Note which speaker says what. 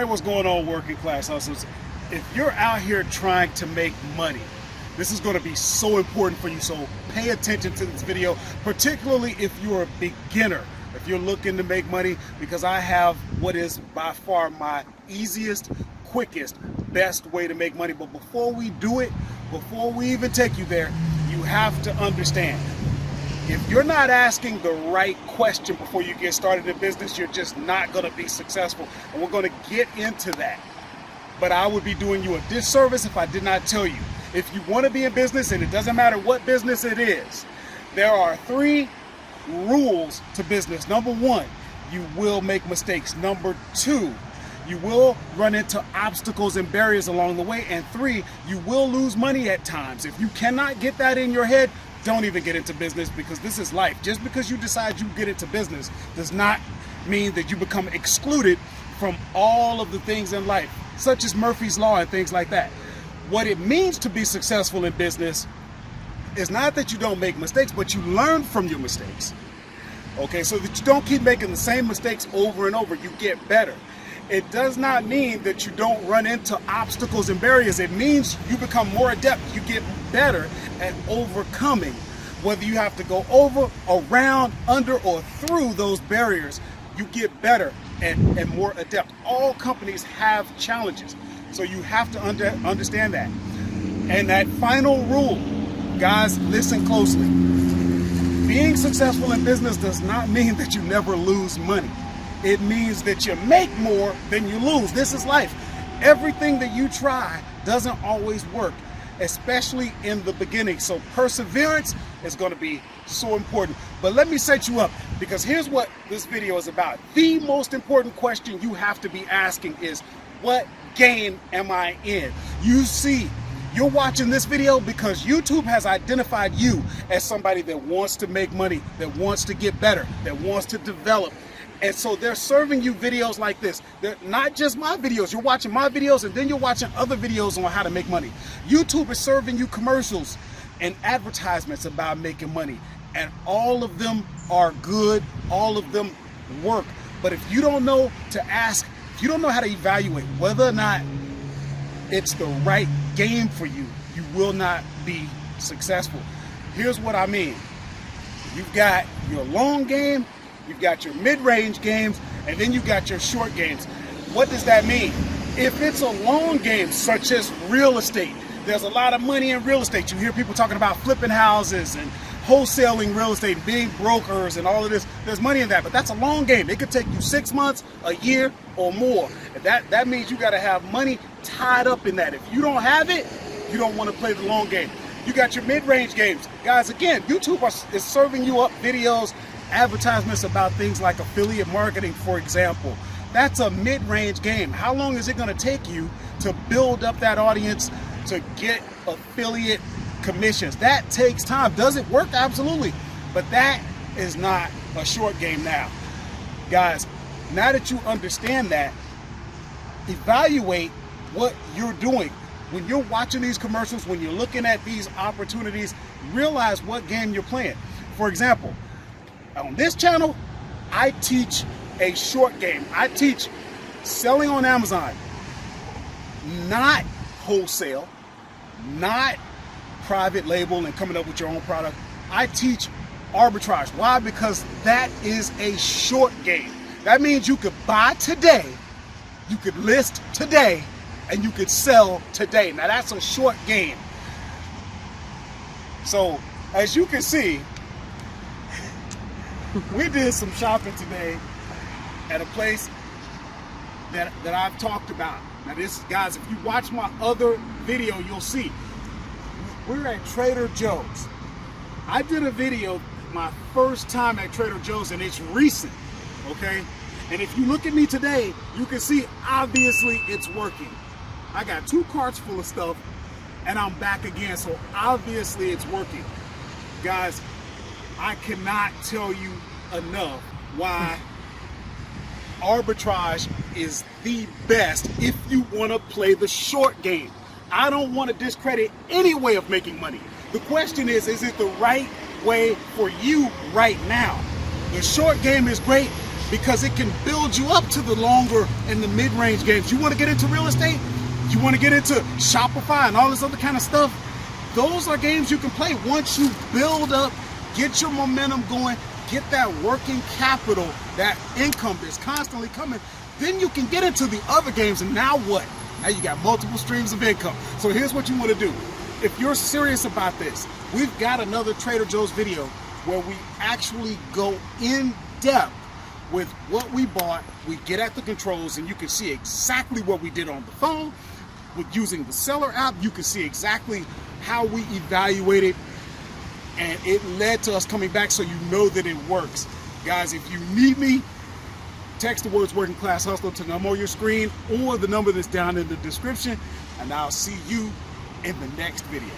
Speaker 1: Hey, what's going on, working class hustlers? If you're out here trying to make money, this is going to be so important for you, so pay attention to this video, particularly if you're a beginner, if you're looking to make money, because I have what is by far my easiest, quickest, best way to make money. But before we do it, before we even take you there, you have to understand, if you're not asking the right question before you get started in business, you're just not going to be successful. And we're going to get into that. But I would be doing you a disservice if I did not tell you. If you want to be in business, and it doesn't matter what business it is, there are 3 rules to business. Number 1, you will make mistakes. Number 2, you will run into obstacles and barriers along the way. And 3, you will lose money at times. If you cannot get that in your head, don't even get into business, because this is life. Just because you decide you get into business does not mean that you become excluded from all of the things in life, such as Murphy's Law and things like that. What it means to be successful in business is not that you don't make mistakes, but you learn from your mistakes. Okay, so that you don't keep making the same mistakes over and over, you get better. It does not mean that you don't run into obstacles and barriers. It means you become more adept. You get better at overcoming. Whether you have to go over, around, under, or through those barriers, you get better and more adept. All companies have challenges, so you have to understand that. And that final rule, guys, listen closely. Being successful in business does not mean that you never lose money. It means that you make more than you lose. This is life. Everything that you try doesn't always work, especially in the beginning. So perseverance is going to be so important. But let me set you up, because here's what this video is about. The most important question you have to be asking is, what game am I in? You see, you're watching this video because YouTube has identified you as somebody that wants to make money, that wants to get better, that wants to develop. And so they're serving you videos like this. They're not just my videos. You're watching my videos, and then you're watching other videos on how to make money. YouTube is serving you commercials and advertisements about making money. And all of them are good. All of them work. But if you don't know to ask, if you don't know how to evaluate whether or not it's the right game for you, you will not be successful. Here's what I mean. You've got your long game, you've got your mid-range games, and then you got your short games. What does that mean? If it's a long game, such as real estate, there's a lot of money in real estate. You hear people talking about flipping houses and wholesaling real estate, being brokers and all of this. There's money in that, but that's a long game. It could take you 6 months, a year, or more. That means you got to have money tied up in that. If you don't have it, you don't want to play the long game. You got your mid-range games. Guys, again, YouTube is serving you up videos, advertisements about things like affiliate marketing, for example. That's a mid-range game. How long is it going to take you to build up that audience to get affiliate commissions? That takes time. Does it work? Absolutely. But that is not a short game now. Guys, now that you understand that, evaluate what you're doing. When you're watching these commercials, when you're looking at these opportunities, realize what game you're playing. For example, on this channel, I teach a short game. I teach selling on Amazon, not wholesale, not private label and coming up with your own product. I teach arbitrage. Why? Because that is a short game. That means you could buy today, you could list today, and you could sell today. Now that's a short game. So as you can see, we did some shopping today at a place that I've talked about. Now this, guys, if you watch my other video, you'll see. We're at Trader Joe's. I did a video my first time at Trader Joe's, and it's recent, okay? And if you look at me today, you can see obviously it's working. I got 2 carts full of stuff, and I'm back again, so obviously it's working. Guys, I cannot tell you enough why arbitrage is the best if you want to play the short game. I don't want to discredit any way of making money. The question is it the right way for you right now? The short game is great, because it can build you up to the longer and the mid-range games. You want to get into real estate? You want to get into Shopify and all this other kind of stuff? Those are games you can play once you build up, get your momentum going, get that working capital, that income that's constantly coming. Then you can get into the other games, and now what? Now you got multiple streams of income. So here's what you want to do. If you're serious about this, we've got another Trader Joe's video where we actually go in depth with what we bought. We get at the controls, and you can see exactly what we did on the phone. With using the seller app, you can see exactly how we evaluated, and it led to us coming back, so you know that it works. Guys, if you need me, text the words Working Class Hustler to the number on your screen or the number that's down in the description, and I'll see you in the next video.